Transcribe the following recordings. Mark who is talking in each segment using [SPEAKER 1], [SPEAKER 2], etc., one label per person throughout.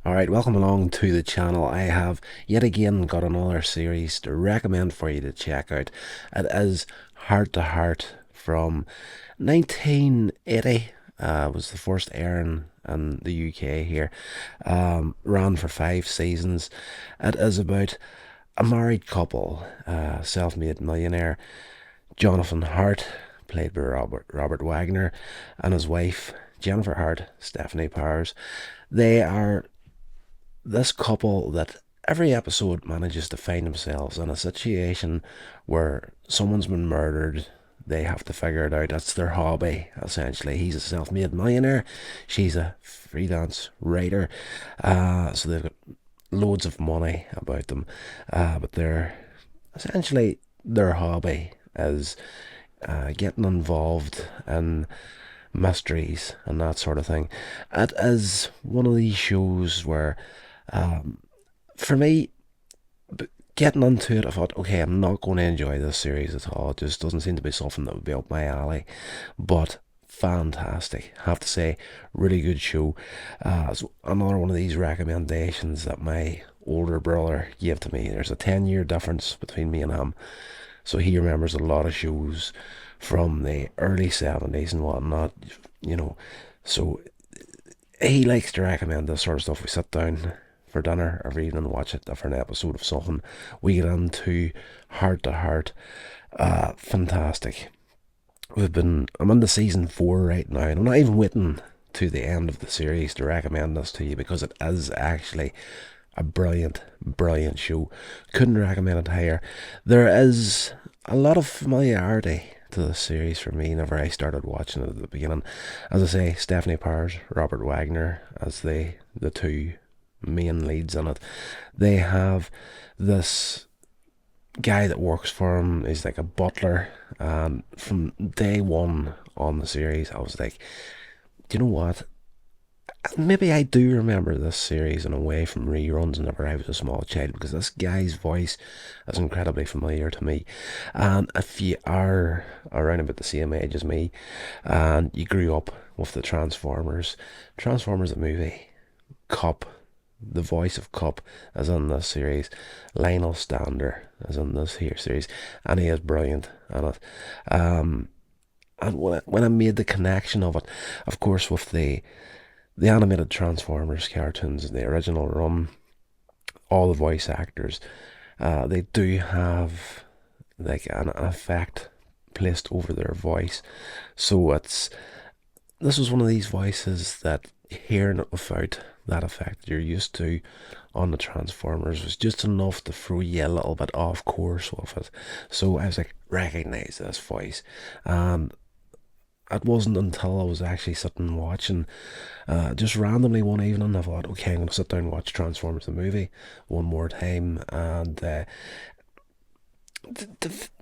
[SPEAKER 1] Alright, welcome along to the channel. I have yet again got another series to recommend for you to check out. It is Heart to Heart from 1980. Was the first airing in the UK here. Ran for 5 seasons. It is about a married couple, self-made millionaire, Jonathan Hart, played by Robert Wagner, and his wife, Jennifer Hart, Stephanie Powers. They are this couple that every episode manages to find themselves in a situation where someone's been murdered. They have to figure it out. That's their hobby, essentially. He's a self-made millionaire. She's a freelance writer. So they've got loads of money about them. But essentially, their hobby is getting involved in mysteries and that sort of thing. It is one of these shows where for me, getting into it, I thought, okay, I'm not going to enjoy this series at all. It just doesn't seem to be something that would be up my alley. But fantastic, I have to say, really good show. So another one of these recommendations that my older brother gave to me. There's a 10-year difference between me and him, so he remembers a lot of shows from the early 70s and whatnot, you know. So he likes to recommend this sort of stuff. We sit down for dinner every evening and watch a different episode of something. We get into Heart to Heart. Fantastic. I'm in the season 4 right now, and I'm not even waiting to the end of the series to recommend this to you, because it is actually a brilliant, brilliant show. Couldn't recommend it higher. There is a lot of familiarity to the series for me whenever I started watching it at the beginning. As I say, Stephanie Powers, Robert Wagner as the two main leads in it. They have this guy that works for him. He's like a butler, and from day one on the series I was like, do you know what, maybe I do remember this series in a way from reruns whenever I was a small child, because this guy's voice is incredibly familiar to me. And if you are around about the same age as me and you grew up with the Transformers the movie, Cop, the voice of Cop is in this series. Lionel Stander is in this here series, and he is brilliant in it. And when I made the connection of it, of course, with the animated Transformers cartoons in the original run, all the voice actors, they do have like an effect placed over their voice. So this was one of these voices that, hearing it without that effect you're used to on the Transformers, was just enough to throw you a little bit off course with it. So I was like, recognize this voice. And it wasn't until I was actually sitting watching, just randomly one evening, I thought, okay, I'm going to sit down and watch Transformers the movie one more time, and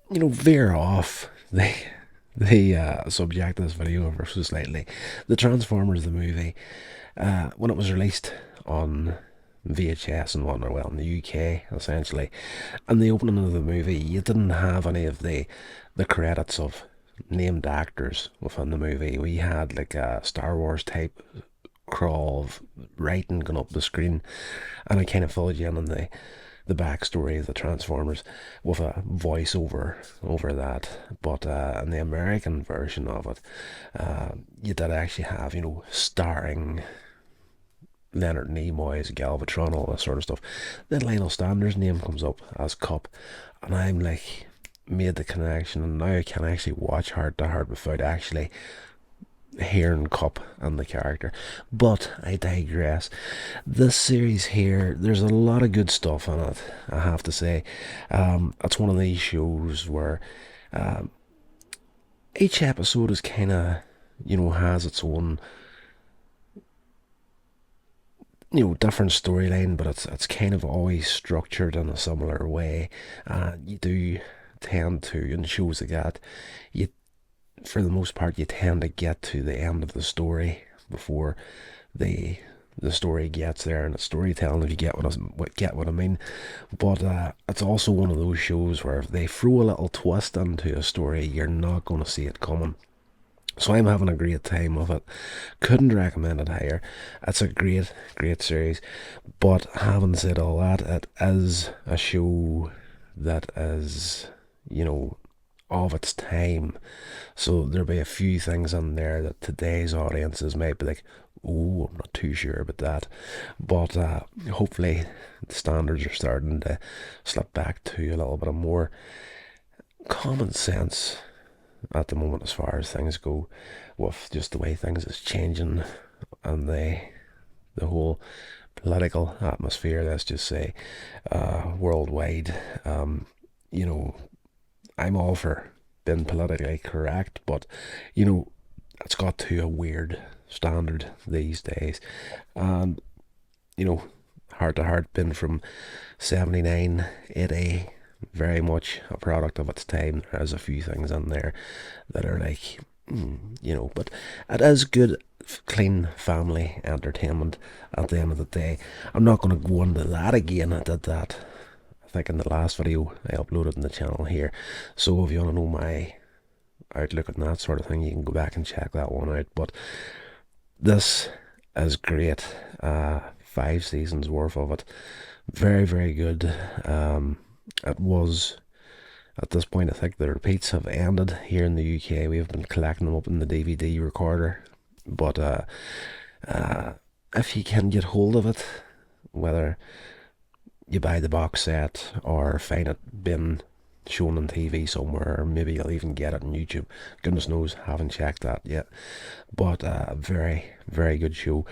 [SPEAKER 1] veer off the subject of this video ever so slightly. The Transformers the movie, when it was released on VHS and whatnot, well, in the UK essentially, and the opening of the movie, you didn't have any of the credits of named actors within the movie. We had like a Star Wars type crawl of writing going up the screen, and I kind of followed you in on the backstory of the Transformers with a voiceover over that. But in the American version of it, you did actually have, starring Leonard Nimoy as Galvatron, all that sort of stuff. Then Lionel Stander's name comes up as Cop, and I'm like, made the connection, and now I can actually watch Heart to Heart without actually hearing Cop and the character. But I digress. This series here, there's a lot of good stuff in it, I have to say. It's one of these shows where each episode is kind of, has its own different storyline, but it's kind of always structured in a similar way. You do tend to, in shows like that, you, for the most part, you tend to get to the end of the story before the story gets there, and it's storytelling, if you get what I mean. But it's also one of those shows where if they throw a little twist into a story, you're not going to see it coming. So I'm having a great time with it. Couldn't recommend it higher. It's a great, great series. But having said all that, it is a show that is, you know, of its time. So there'll be a few things in there that today's audiences might be like, oh, I'm not too sure about that. But hopefully the standards are starting to slip back to a little bit of more common sense at the moment as far as things go, with just the way things is changing and the whole political atmosphere, let's just say, worldwide. You know, I'm all for being politically correct, but you know, it's got to a weird standard these days. And you know, Heart to Heart been from 79, 80, very much a product of its time. There's a few things in there that are like, you know, but it is good, clean family entertainment at the end of the day. I'm not going to go into that again. I did that, I think, in the last video I uploaded on the channel here. So if you want to know my outlook on that sort of thing, you can go back and check that one out. But this is great. 5 seasons worth of it. Very, very good. It was, at this point, I think the repeats have ended here in the UK. We have been collecting them up in the DVD recorder. But if you can get hold of it, whether you buy the box set or find it been shown on TV somewhere, or maybe you'll even get it on YouTube. Goodness knows, haven't checked that yet. But very, very good show.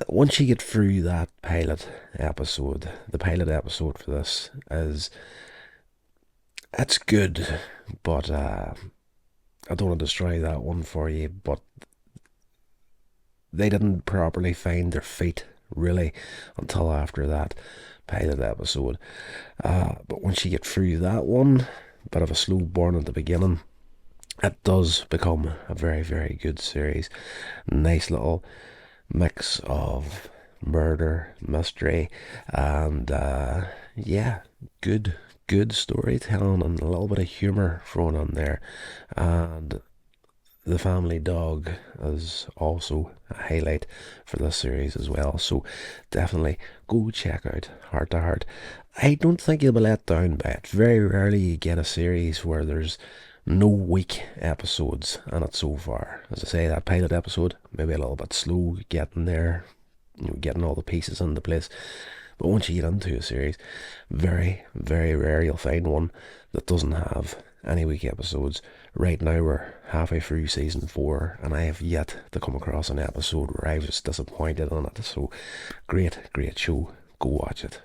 [SPEAKER 1] Once you get through that pilot episode, the pilot episode for this is, it's good, but I don't want to destroy that one for you. But they didn't properly find their feet really until after that pilot episode. But once you get through that one, bit of a slow burn at the beginning, it does become a very, very good series. Nice little mix of murder, mystery, and yeah, good storytelling and a little bit of humour thrown in there. And the family dog is also a highlight for this series as well. So definitely go check out Heart to Heart. I don't think you'll be let down by it. Very rarely you get a series where there's no weak episodes in it so far. As I say, that pilot episode, maybe a little bit slow getting there, you know, getting all the pieces into place. But once you get into a series, very, very rare you'll find one that doesn't have any week episodes. Right now we're halfway through season 4 and I have yet to come across an episode where I was disappointed on it. So great, great show. Go watch it.